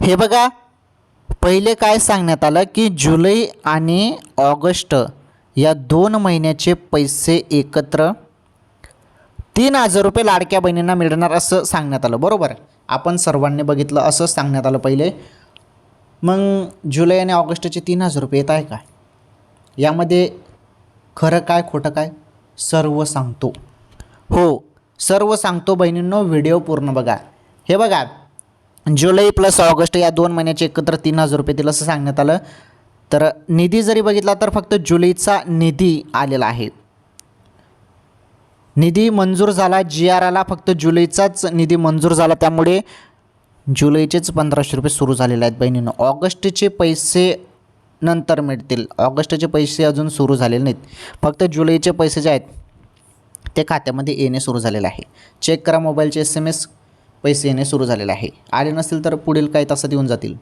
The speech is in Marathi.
हे बघा, पहिले काय सांगण्यात आलं की जुलै आणि ऑगस्ट या 2 महिन्याचे पैसे एकत्र 3,000 रुपये लाडक्या बहिणींना मिळणार असं सांगण्यात आलं, बरोबर. आपण सर्वांनी बघितलं असं सांगण्यात आलं पहिले. मग जुलै आणि ऑगस्टचे 3,000 रुपये येत आहे का? यामध्ये खरं काय खोटं काय सर्व सांगतो. हो, सर्व सांगतो बहिणींनो, व्हिडिओ पूर्ण बघा. हे बघा, जुलै प्लस ऑगस्ट या 2 महिन्याचे एकत्र 3,000 रुपये दिलं असं सांगण्यात आलं. तर निधी जरी बघितला तर फक्त जुलैचा निधी आलेला आहे. निधी मंजूर झाला, जी आर आला, फक्त जुलैचाच निधी मंजूर झाला, त्यामुळे जुलैचेच 1,500 रुपये सुरू झालेले आहेत बहिणींनो. ऑगस्टचे पैसे नंतर मिळतील, ऑगस्टचे पैसे अजून सुरू झालेले नाहीत. फक्त जुलैचे पैसे जे आहेत ते खात्यामध्ये येणे सुरू झालेले आहे. चेक करा मोबाईलचे SMS, पैसे येणे सुरू झालेले आहे. आले नसतील तर पुढील काही तासात येऊन जातील.